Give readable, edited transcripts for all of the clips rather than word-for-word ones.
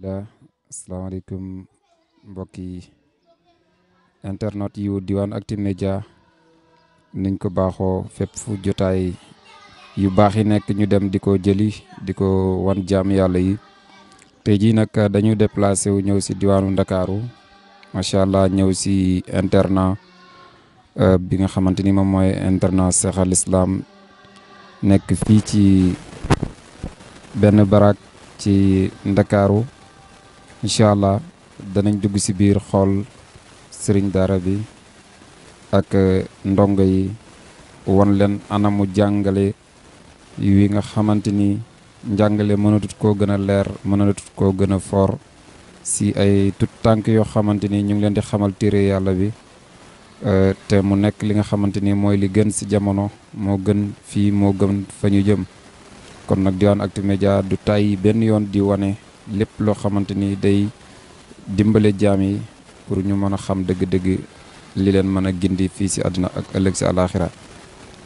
Asalaamaaleykum mbokki internet yu Diwane-Actu Média niñ ko baaxoo fépp fu jotaay yu baax yi nekk ñu dem di ko jëli di ko wan jaam yàlla yi tey jii nag dañu déplacé wu ñëw si diwaanu Ndakaaru macha allah ñëw si internat bi nga xamante ni moom mooy internat Cheikh Al Islam nekk fii ci benn barak ci Ndakaaru incha allah danañ dugg si biir xool sëriñ daara bi ak ndongo yi won leen anamu jàngale wi nga xamante ni njàngale mënatut koo gën a leer mënatut koo gën a foor si ay tut tànk yoo xamante ni ñu ngi leen di xamal téere yàlla bi te mu nekk li nga xamante ni mooy li gën si jamono moo gën fii moo gën fa ñu jëm kon nag Diwane-Actu Média du tàyyi benn yoon di wane lépp loo xamante ni day dimbale jaam yi pour ñu mën a xam dëgg-dëgg li leen mën a gindi fii si àdduna ak ëllëg si àlaaxira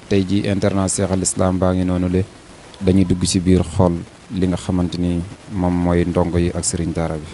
tey ji internat Cheikh Al Islam baa ngi noonu le dañuy dugg si biir xool li nga xamante ni moom mooy ndongo yi ak sëriñ daara bi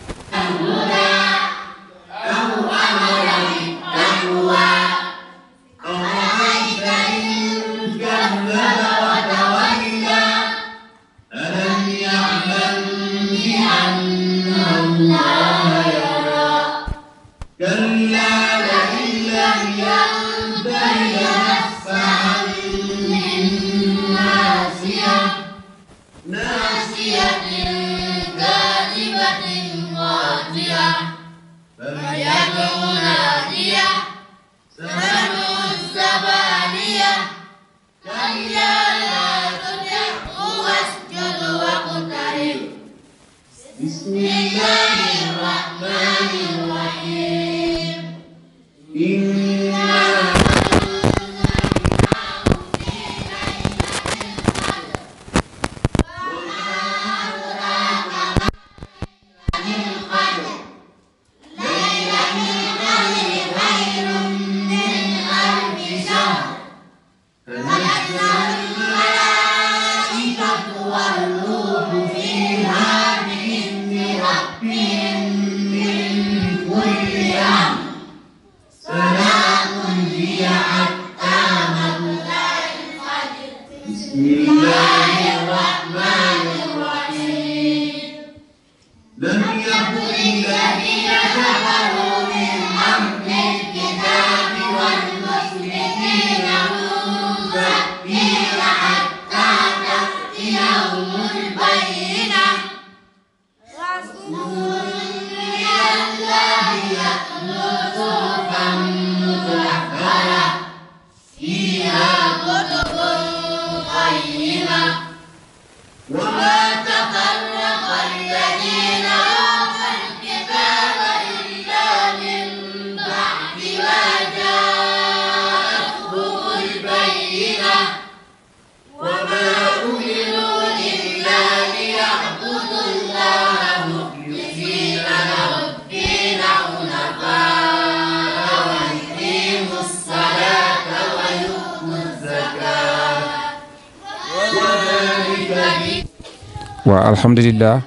waaw alhamdulilah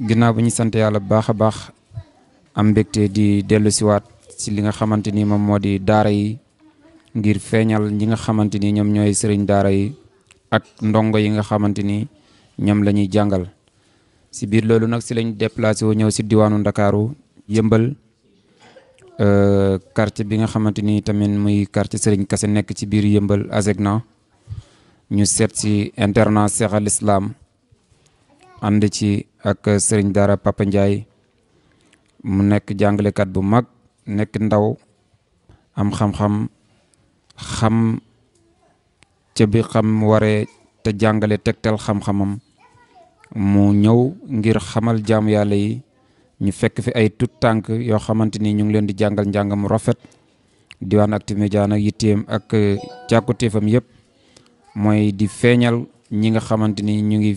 ginnaaw bi ñu sant yàlla bu baax a baax am mbégte di dellu siwaat si li nga xamante ni moom moo di daara yi ngir feeñal ñi nga xamante ni ñoom ñooy sëriñ daara yi ak ndongo yi nga xamante ni ñoom la ñuy jàngal si biir loolu nag si lañ déplacé wu ñëw si diwaanu Ndakaaru yëmbal quartier bi nga xamante ni tamit muy quartier sëriñ Kase nekk ci biir yëmbal Azegna ñu seet si internat Cheikh Al Islam ànd ci ak sëriñ daara Papa Ndiaye mu nekk jàngalekat bu mag nekk ndaw am xam-xam xam ca bi xam waree te jàngale tegtal xam-xamam mu ñëw ngir xamal jaamu yàlla yi ñu fekk fi ay tut tànk yoo xamante ni ñu ngi leen di jàngal njàng mu rafet Diwane-Actu Média nag yitteem ak càkkutéefam yëpp mooy di feeñal ñi nga xamante ni ñu ngi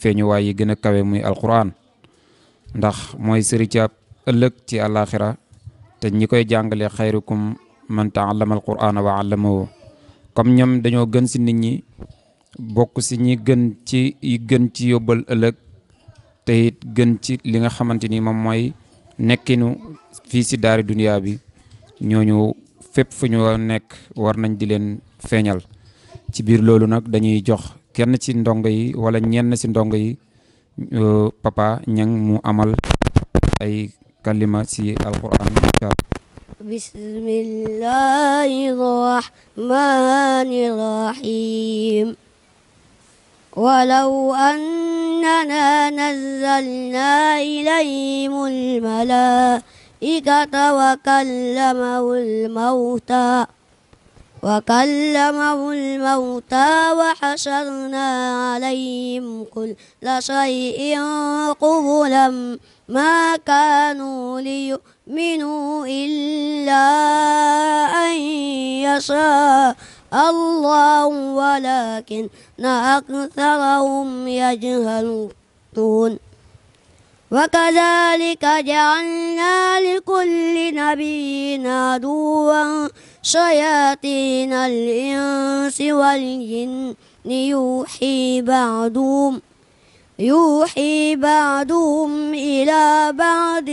feeñuwaay yi gën a kawe muy alquran ndax mooy sëri ca ëllëg ci àllaaxira te ñi koy jàngale xayrukum man taallama alqur'ana wa allamahu comme ñoom dañoo gën si nit ñi bokk si ñi gën ci yi gën ci yóbbal ëllëg te it gën ci li nga xamante ni moom mooy nekkinu fii si daari duniyaa bi ñooñu fépp fu ñu nekk war nañ di leen feeñal. ci biir loolu nag dañuy jox kenn ci ndongo yi wala ñenn ci ndongo yi Papa Niang mu amal ay kalima ci alquran. bismillahir rahmanir rahim ولو أننا نزلنا إليهم الملائكة وكلموا الموتى وحشرنا عليهم كل شيء قبلا ما كانوا ليؤمنوا إلا أن يشاء الله ولكن أكثرهم يجهلون وكذلك جعلنا لكل نبي عدوا شياطين الإنس والجن يوحي بعضهم إلى بعض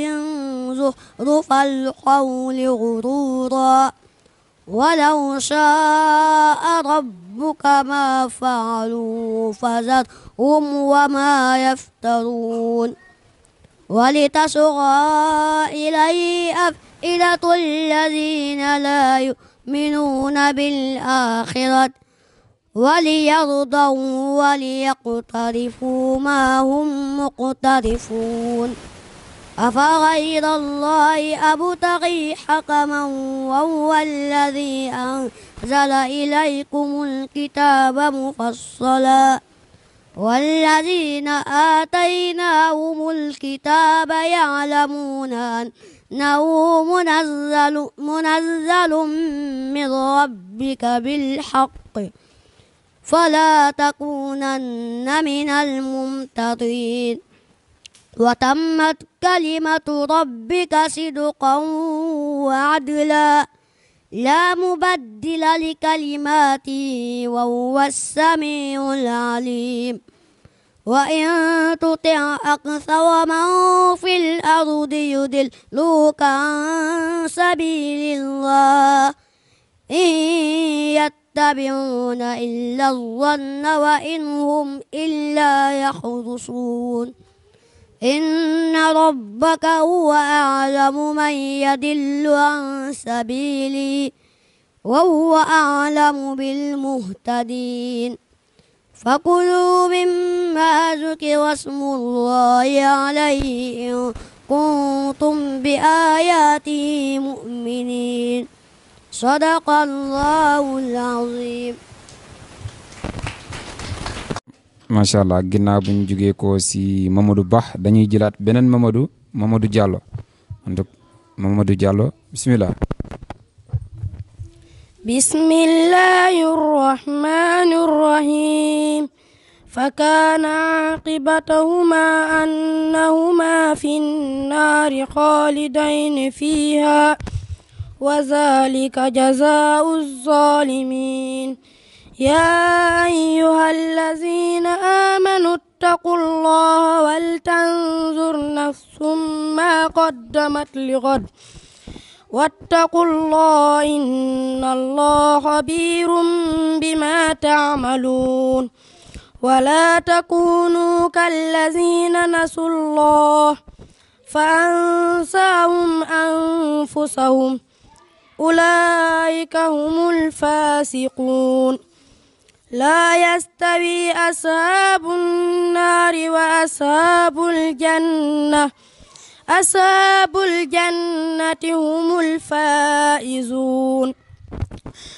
زخرف القول غرورا ولو شاء ربك ما فعلوا فذرهم وما يفترون ولتصغى إليه أفئدة الذين لا يؤمنون بالآخرة وليرضوا وليقترفوا ما هم مقترفون أفغير الله أبتغي حكما وهو الذي أنزل إليكم الكتاب مفصلا والذين آتيناهم الكتاب يعلمون أنه منزل من ربك بالحق فلا تكونن من الممترين وتمت كلمة ربك صدقا وعدلا لا مبدل لكلماته وهو السميع العليم وإن تطع أكثر من في الأرض يضلوك عن سبيل الله إن يتبعون إلا الظن وإن هم إلا يخرصون إن ربك هو أعلم من يضل عن سبيله وهو أعلم بالمهتدين فكلوا مما ذكر اسم الله عليه إن كنتم بآياته مؤمنين صدق الله العظيم. macha allah ginnaaw bu ñu jógee ko si Mamadou Ba dañuy jëlaat beneen Mamadou Diallo Mamadou Diallo bismillah. bismillahir rahmanir rahim فكان عاقبتهما أنهما في النار خالدين فيها وذلك جزاء الظالمين يا أيها الذين آمنوا اتقوا الله ولتنظر نفس ما قدمت لغد واتقوا الله إن الله خبير بما تعملون ولا تكونوا كالذين نسوا الله فأنساهم أنفسهم أولئك هم الفاسقون لا يستوي أصحاب النار وأصحاب الجنة أصحاب الجنة هم الفائزون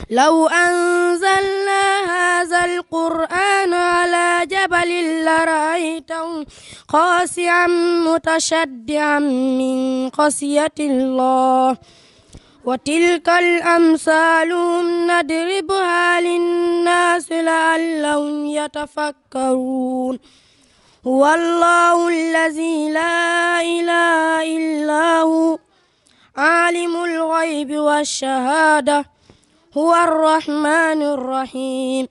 لو أنزلنا هذا القرآن على جبل لرأيته خاشعا متصدعا من خشية الله وتلك الأمثال نضربها للناس لعلهم يتفكرون هو الله الذي لا إله إلا هو عالم الغيب والشهادة هو الرحمن الرحيم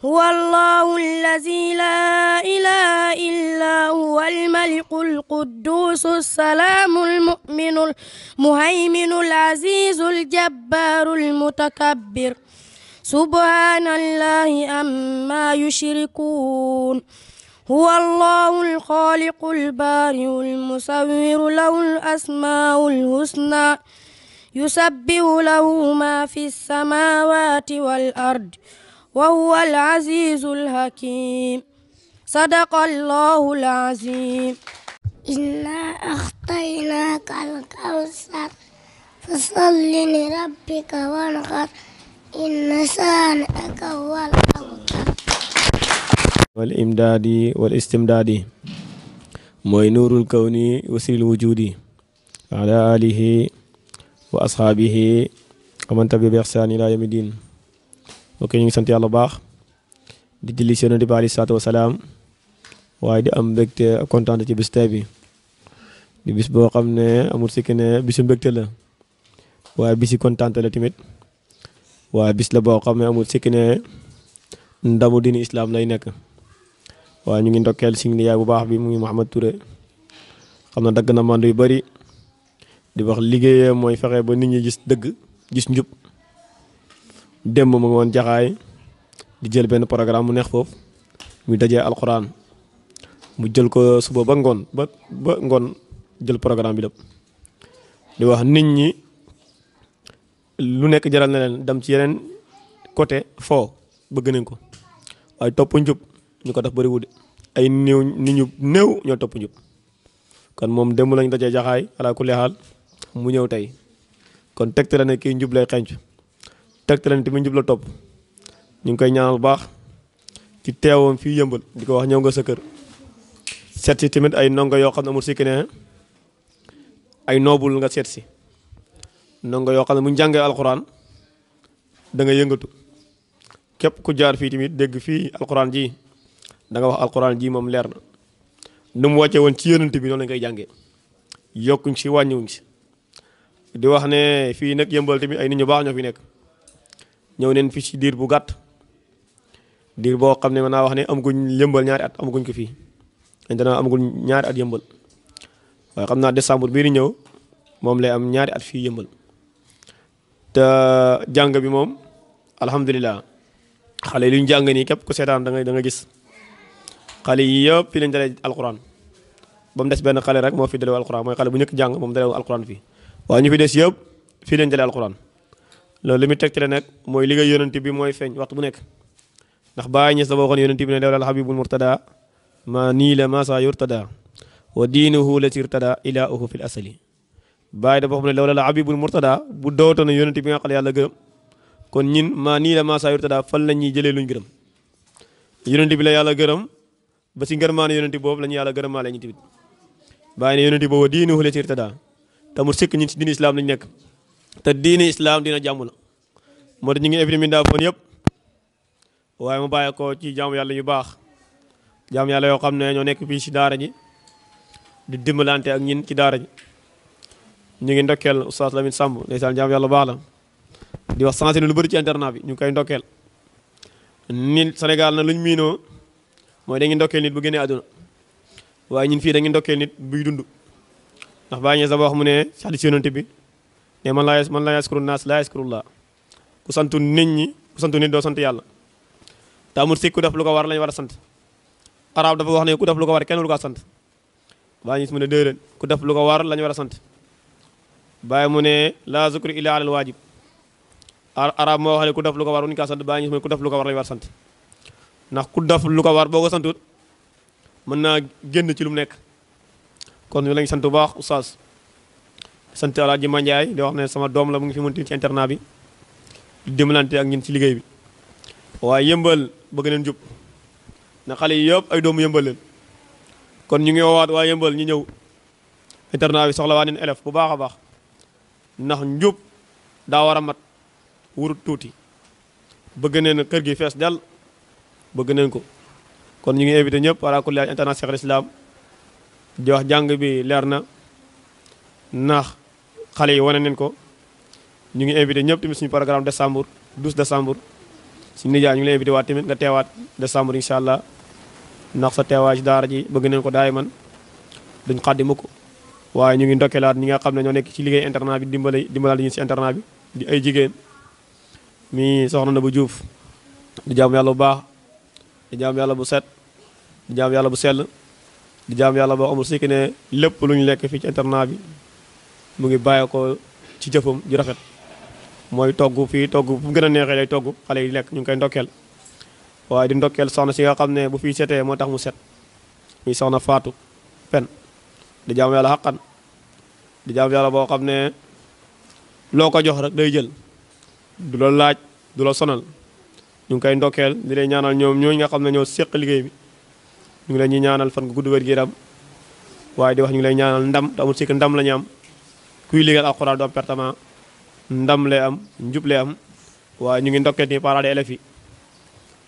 هو الله الذي لا إله إلا هو الملك القدوس السلام المؤمن المهيمن العزيز الجبار المتكبر سبحان الله عما يشركون هو الله الخالق البارئ المصور له الأسماء الحسنى يسبح له ما في السماوات والأرض وهو العزيز الحكيم صدق الله العظيم إنا أخطيناك الكوثر فصل لربك وانحر إن شانئك هو الأبتر والإمداد والاستمداد mooy nuurul kawni wasilil wujudi ala alihi wa ashaabihi wa man tabi bi ihsaan ila yawmi diin. ok ñu ngi sant yàlla bu baax di julli ci Yonent bi alayhi salaatu wa salaam waaye di am mbégte ak kontaan ci bis tey bi di bis boo xam ne amul sikki ne bisu mbégte la waaye bisi kontaan la tamit waaye bis la boo xam ne amul sikki ne ndamu diini islam lay nekk. waaye ñu ngi ndokkeel si yaay bu baax bi mu ngi Mouhamed Touré xam na dagg na mandu yu bari di wax liggéeyee mooy fexe ba nit ñi gis dëgg gis njub démb mu ngi woon jaxaay di jël benn programme mu neex foofu muy dajee alxuraan mu jël ko suba ba ngoon ba ngoon jël programme bi lépp di wax nit ñi lu nekk jaral na leen dem ci yeneen côté foo bëgg nañ ko waaye topp njub ñu ko def bëriwul de ay néew nit ñu néew ñoo topp njub kon moom démb lañ dajee jaxaay ala kulli xaal mu ñëw tey kon tegte la ne kii njub lay xenc tegte la ne tamit njub la topp ñu ngi koy ñaanal bu baax ci teewoon fii yëmbal di ko wax ñëw nga sa kër seet si tamit ay ndongo yoo xam ne amul sikki ne ay noobul nga seet si ndongo yoo xam ne bu ñu jàngee alxuraan da nga yëngatu képp ku jaar fii tamit dégg fii alxuraan ji da nga wax alxuraan ji moom leer na nu mu wàcce woon ci yonent bi noonu lañ koy jàngee yokkuñ si wàññiwuñ si di wax ne fii nag yëmbal tamit ay nit ñu baax ñoo fi nekk ñëw neen fi ci diir bu gàtt diir boo xam ne mën naa wax ne amaguñ yëmbal ñaari at amaguñ ko fii maintenant amagul ñaari at yëmbal waaye xam naa décembre bii di ñëw moom lay am ñaari at fii yëmbal te jàng bi moom alhamdulilah xale yi lu ñu jàng nii képp ku seetaan da nga gis xale yi yëpp fii lañ dalee alquran ba mu des benn xale rek moo fi dalee alquran mooy xale bu njëkk jàng moom dalee alquran fii waaye ñu fi des yëpp fii lañ dalee alquran loolu li muy tegtale nag mooy liggéey yonent bi mooy feeñ waxtu bu nekk ndax bàyyi ñes la waxoon yonent bi ne lawlal habibul murtada ma nii la masa yurtada wa diinuhu la sirtada ilaahu fil asali bàyyi dafa xam ne lawlal habibul murtada bu dootoon yonent bi nga xam ne yàlla gërëm kon ñin ma nii la masa yurtada fan la ñuy jëlee luñ gërëm yonent bi la yàlla gërëm ba si ngërmaane yonent boobu la ñu yàlla gërëmaale ñu tamit bàyyi ne yonent boobu wa diinuhu la sirtada te mu sikk ñun si diini islam lañ nekk te diini islam dina jàmm la moo tax ñu ngi évité mindaa foon yëpp waaye mu bàyyi ko ci jaamu yàlla yu baax jaamu yàlla yoo xam ne ñoo nekk fii si daara ji di dimbalante ak ñin ci daara ji ñu ngi ndokkeel oustaz Lamine Samb ndeysaan jaamu yàlla baax la di wax sensé lu bëri ci internat bi ñu ngi koy ndokkeel nit Sénégal na luñ miinoo mooy dañuy ndokkeel nit bu génnee àdduna waaye ñun fii dañuy ndokkeel nit buy dund ndax bàyyi ñee sa wax mu ne si hadiis yonent bi ne man laa yaskuru naas laa yaskurullah ku santu nit ñi ku santu nit doo sant yàlla te amul si ku def lu ko war lañu war a sant arab dafa wax ne ku def lu ko war kenn lu ko sant bàyyi ñi mu ne déedéet ku def lu ko war lañu war a sant bàyyi mu ne laa zukru illa alal waajib arab moo wax ne ku def lu ko war wuñu kaa sant bàyyi ñi mu ne ku def lu ko war lañu war a sant ndax ku def lu ko war boo ko santut mën naa génn ci lu mu nekk kon ñu lañ sant bu baax oustaz sant Alaaji Mandiaye di wax ne sama doom la mu ngi fi mënti ci internat bi di dimbalante ak ñun ci liggéey bi waaye yëmbal bëgg neen jub na xale yi yëpp ay doomu yëmbal leen kon ñu ngi woowaat waa yëmbal ñu ñëw internat bi soxla waa neen élève bu baax a baax ndax njub daa war a mat wurut tuuti bëgg neen kër gi fees dal bëgg neen ko kon ñu ngi invité ñëpp ala kulli internat Cheikh al Islam di wax jàng bi leer na ndax xale yi wane neen ko ñu ngi invité ñëpp tamit suñu programme décembre 12 décembre suñu nijaay ñu ngi lay invité waat tamit nga teewaat décembre incha allah ndax sa teewaay ci daara ji bëgg nañ ko daay man duñ xaddi mukk waaye ñu ngi ndokkeelaat ñi nga xam ne ñoo nekk ci liggéey internat bi dimbalal ñu si internat bi di ay jigéen mi soxna na bu Juuf di jaamu yàlla bu baax di jaamu yàlla bu set di jaamu yàlla bu sell di jaamu yàlla boo amul sikki ne lépp lu ñu lekk fii ci internat bi mu ngi bàyyi ko ci jëfam ju rafet mooy togg fii togg fu mu gën a neexee lay togg xale yi lekk ñu ngi koy ndokkeel waaye di ndokkeel soxna si nga xam ne bu fii setee moo tax mu set muy soxna Faatu Pen di jaamu yàlla xaqan di jaamu yàlla boo xam ne loo ko jox rek day jël du la laaj du la sonal ñu ngi koy ndokkeel di leen ñaanal ñoom ñooñu nga xam ne ñoo séq liggéey bi ñu ngi leen ñuy ñaanal fan gu gudd wér gi yaram waaye di wax ñu ngi lay ñaanal ndam te amul sikk ndam la ñu am kuy liggéeyal alxuraan du am pertement ndam lay am njub lay am waaye ñu ngi ndokkeel ni parents d'élèves yi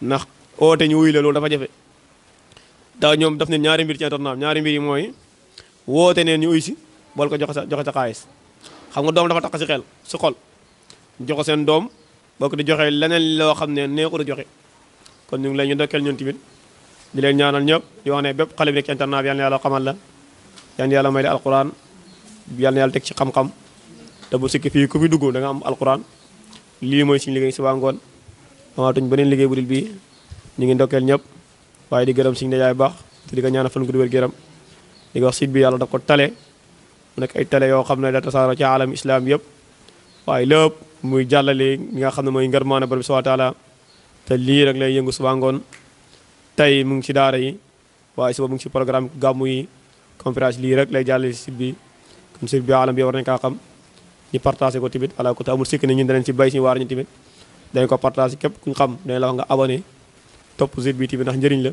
ndax oote ñu wuy la loolu dafa jafe da ñoom daf ne ñaari mbir ci internat ñaari mbir yi mooy woote neen ñu uy si bool ko joxe sa xaalis xam nga doom dafa tax si xel si xol joxe seen doom boo ko di joxe leneen loo xam ne neexul a joxe kon ñu ngi leen ñu ndokkeel ñun tamit di leen ñaanal ñëpp di wax ne bépp xale bi nekk ci internat bi yal na yàlla xamal la yal na yàlla may la alquran yal na yàlla teg ci xam-xam te bu sikki fii ku fi dugg da nga am alquran lii mooy suñu liggéey suba ngoon amaatuñ beneen liggéey bu dul bii ñu ngi ndokkeel ñëpp waaye di gërëm suñu yaay baax te di ko ñaanal fan gudd wér gërëm di ko wax site bi yàlla daf ko tale mu nekk ay tale yoo xam ne da tasaaroo ci alam islam yëpp waaye lépp muy jàllale ñi nga xam ne mooy ngërmaane borom subhanahu wa taala te lii rek lay yëngu suba ngoon tey mu ngi ci daara yi waaye suba mu ngi ci programme gàmmu yi conférence lii rek lay jàllale si site bi comme site bi alam bi war nañ kaa xam ñu partagé ko tamit ala ko te amul sikk ne ñun danañ ci bay si waar ñu tamit dañ ko partagé képp ku ñu xam dañ la wax nga abonné topp site bi tamit ndax njëriñ la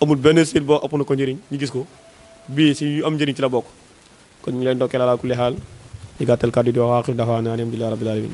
amul benn site boo ëpp na ko njëriñ ñu gis ko bii si yu am njëriñ ci la bokk kon ñu leen ndokkeel ala kulli xaal di gàttal kàddu di wax waaxir dafa naa alhamdulilah rabbil alamin